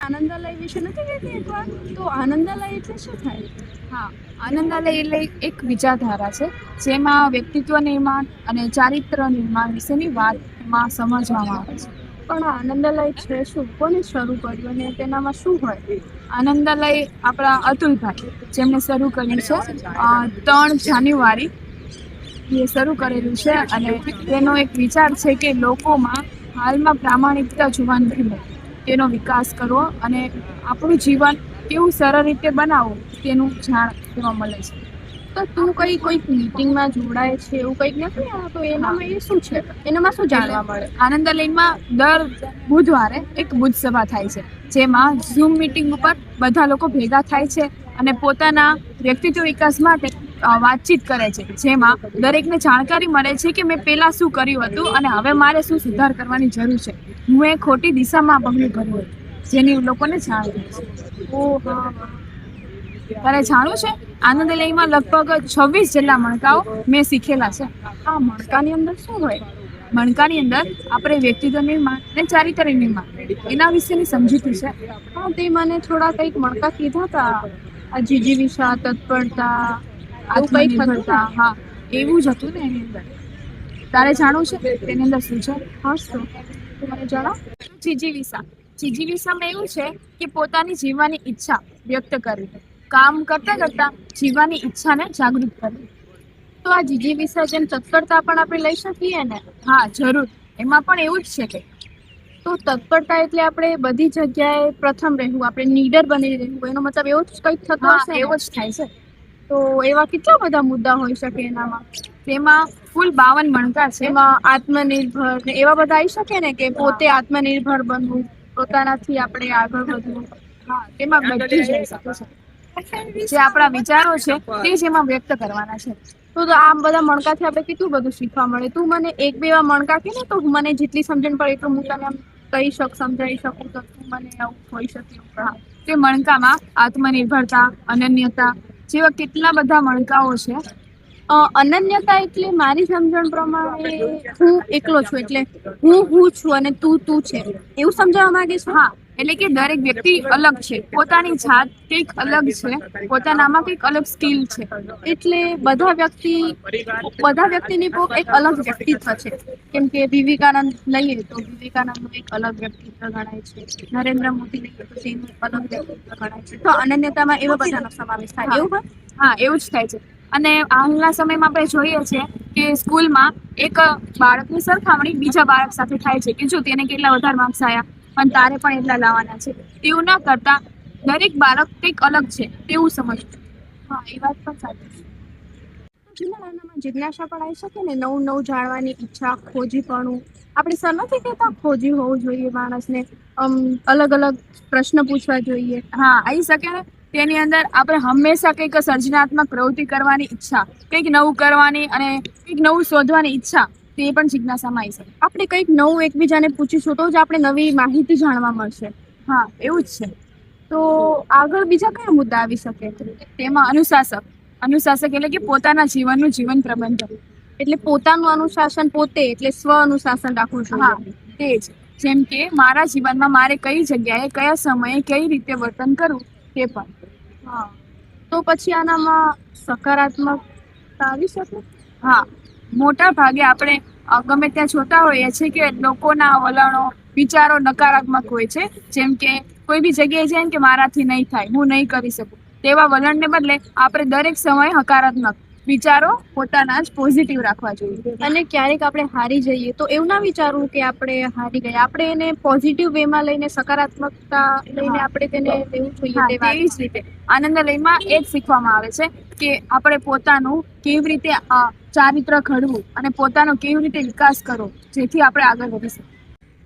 આનંદાલય વિશે નથી કહેતી એકવાર? તો આનંદાલય એટલે શું થાય? હા, આનંદાલય એટલે એક વિચારધારા છે જેમાં વ્યક્તિત્વ નિર્માણ અને ચારિત્ર નિર્માણ વિશેની વાત એમાં સમજવામાં આવે છે. પણ આ આનંદાલય છે શું? કોને શરૂ કર્યું અને તેનામાં શું હોય? આનંદાલય આપણા અતુલભાઈ જેમણે શરૂ કર્યું છે 3 જાન્યુઆરી એ શરૂ કરેલું છે અને તેનો એક વિચાર છે કે લોકોમાં હાલમાં પ્રામાણિકતા જોવા નથી મળતી, તેનો વિકાસ કરવો અને આપણું જીવન કેવું સરળ રીતે બનાવવું તેનું જાણ જોવા મળે છે. તો તું કોઈક મીટિંગમાં જોડાય છે એવું કંઈક નથી? તો એનામાં એ શું છે? એનામાં શું જાણવા મળે? આનંદાલયમાં દર બુધવારે એક બુધ સભા થાય છે જેમાં ઝૂમ મીટિંગ ઉપર બધા લોકો ભેગા થાય છે અને પોતાના વ્યક્તિત્વ વિકાસ માટે વાતચીત કરે છે, જેમાં દરેકને જાણકારી મળે છે કે મેં પહેલા શું કર્યું હતું અને હવે મારે શું સુધાર કરવાની જરૂર છે. હું એ ખોટી દિશામાં પગલું ભર્યું હતું જેની લોકોને જાણ રહે છે. ઓહ હા. તારે જાણવું છે? આનંદાલયમાં લગભગ 26 જેટલા મણકાઓ મેં શીખેલા છે. આ મણકાની અંદર શું હોય? મણકાની અંદર આપણે વ્યક્તિત્વ નિર્માણ અને ચારિત્ર નિર્માણ એના વિશેની સમજૂતી છે. હા, તે મને થોડા કંઈક મણકા કીધા હતા. આ જીજીવિષા, તત્પરતા, એવું કંઈક હતું ને? આત્મનિર્ભરતા, હા એવું જ હતું ને એની અંદર. તારે જાણવું છે તેની અંદર શું છે? હા, શું તું મને જણાવ. જીજીવિષામાં એવું છે કે પોતાની જીવવાની ઈચ્છા વ્યક્ત કરવી, કામ કરતા કરતા જીવવાની ઈચ્છાને જાગૃત કરવી. તો આ જીજીવિષા જેમ તત્પરતા પણ આપણે લઈ શકીએ ને? હા જરૂર, એમાં પણ એવું જ છે કે તો તત્પરતા એટલે આપણે બધી જગ્યાએ પ્રથમ રહેવું, આપણે નીડર બની રહેવું, એનો મતલબ એવો જ કંઈક થતો હા હશે ને? એવો જ થાય છે. તો એવા કેટલા બધા મુદ્દા હોઈ શકે એનામાં? તેમાં કુલ 52 મણકા છે. એમાં આત્મનિર્ભર ને એવા બધા આવી શકે ને, કે પોતે હા. આત્મનિર્ભર બનવું, પોતાનાથી આપણે આગળ વધવું? હા, તેમાં બધું જ રહી શકે છે. જે આપણા વિચારો છે તે જ એમાં વ્યક્ત કરવાના છે. તો આમ બધા મણકાથી આપણે કેટલું બધું શીખવા મળે. તું મને એક બે એવા મણકા કે ને, તો મને જેટલી સમજણ પડે એટલું હું તને સમજાવી શકું, તો તું મને આવું હોઈ શકે. હા, તે મણકામાં આત્મનિર્ભરતા, અનન્યતા જેવા કેટલા બધા મણકાઓ છે. અનન્યતા એટલે મારી સમજણ પ્રમાણે હું એકલો છું, એટલે હું છું અને તું છે, એવું સમજાવવા માંગે છે? હા, એટલે કે દરેક વ્યક્તિ અલગ છે, પોતાની જાત કંઈક અલગ છે, પોતાનામાં કંઈક અલગ સ્કિલ છે. એટલે બધા વ્યક્તિની એક અલગ વ્યક્તિત્વ છે. કેમ કે વિવેકાનંદ લઈએ તો વિવેકાનંદનું એક અલગ વ્યક્તિત્વ ગણાય છે, નરેન્દ્ર મોદી લઈએ તો તેનું અલગ વ્યક્તિત્વ ગણાય છે. તો અનન્યતામાં એવા બધાનો સમાવેશ થાય, એવું હોય? હા, એવું જ થાય છે. અને હાલના સમયમાં આપણે જોઈએ છીએ કે સ્કૂલમાં એક બાળકની સરખામણી બીજા બાળક સાથે થાય છે કે જો તેને કેટલા વધારે માર્ક્સ આવ્યા અને તારે પણ એટલા લાવવાના છે. તેવું ન કરતા દરેક બાળક કંઈક અલગ છે તેવું સમજવું. હા, એ વાત પણ સાચી છે. આનામાં જિજ્ઞાસા પણ આવી શકે ને, નવું જાણવાની ઈચ્છા, ખોજીપણું. આપણે સર નથી કહેતા ખોજી હોવું જોઈએ માણસને, અલગ અલગ પ્રશ્ન પૂછવા જોઈએ. હા, આવી શકે ને. તેની અંદર આપણે હંમેશા કંઈક સર્જનાત્મક પ્રવૃત્તિ કરવાની ઈચ્છા, કંઈક નવું કરવાની અને કંઈક નવું શોધવાની ઈચ્છા, તે પણ જિજ્ઞાસામાં આવી શકે. આપણે કંઈક નવું એકબીજાને પૂછીશું તો જ આપણે નવી માહિતી જાણવા મળશે. હા, એવું જ છે. તો આગળ બીજા કયા મુદ્દા આવી શકે? તેમાં અનુશાસક એટલે કે પોતાના જીવનનું જીવન પ્રબંધન. એટલે પોતાનું અનુશાસન પોતે, એટલે સ્વ અનુશાસન રાખવું જોઈએ. હા, તે જ. જેમ કે મારા જીવનમાં મારે કઈ જગ્યાએ, કયા સમયે, કઈ રીતે વર્તન કરવું તે પણ. હા, તો પછી આનામાં સકારાત્મકતા આવી શકે? હા, મોટા ભાગે આપણે ગમે ત્યાં જોતા હોઈએ છીએ કે લોકોના વલણો, વિચારો નકારાત્મક હોય છે. જેમ કે કોઈ બી જગ્યાએ જાય કે મારાથી નહીં થાય, હું નહીં કરી શકું, તેવા વલણને બદલે આપણે દરેક સમયે હકારાત્મક વિચારો પોતાના જ પોઝિટિવ રાખવા જોઈએ. અને ક્યારેક આપણે હારી જઈએ તો એવું ના વિચારવું કે આપણે હારી ગયા, આપણે એને પોઝિટિવ વેમાં લઈને, સકારાત્મકતા લઈને આપણે તેને લેવું જોઈએ. હા, તે તેવી જ વાતમાં રીતે આનંદાલયમાં એ જ શીખવામાં આવે છે કે આપણે પોતાનું કેવી રીતે ચારિત્ર ઘડવું અને પોતાનો કેવી રીતે વિકાસ કરવો, જેથી આપણે આગળ વધી શકીએ.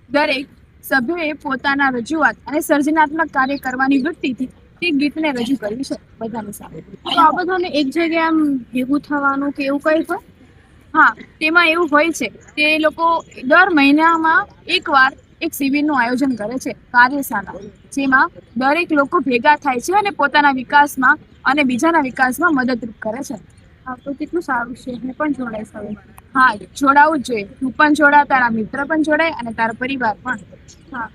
દરેક સભ્યોએ પોતાના રજૂઆત અને સર્જનાત્મક કાર્ય કરવાની વૃત્તિથી તે ગીતને રજૂ કર્યું છે બધાની સામે. તો આ બધાને એક જગ્યાએ આમ ભેગું થવાનું કે એવું કંઈ હોય? હા, તેમાં એવું હોય છે કે એ લોકો દર મહિનામાં એકવાર એક શિબિરનું આયોજન કરે છે, કાર્યશાળા, જેમાં દરેક લોકો ભેગા થાય છે અને પોતાના વિકાસમાં અને બીજાના વિકાસમાં મદદરૂપ કરે છે. હા, તો કેટલું સારું છે. હું પણ જોડાઈશ હવે. હા, જોડાવું જ જોઈએ. તું પણ જોડા, તારા મિત્ર પણ જોડાય અને તારા પરિવાર પણ. હા.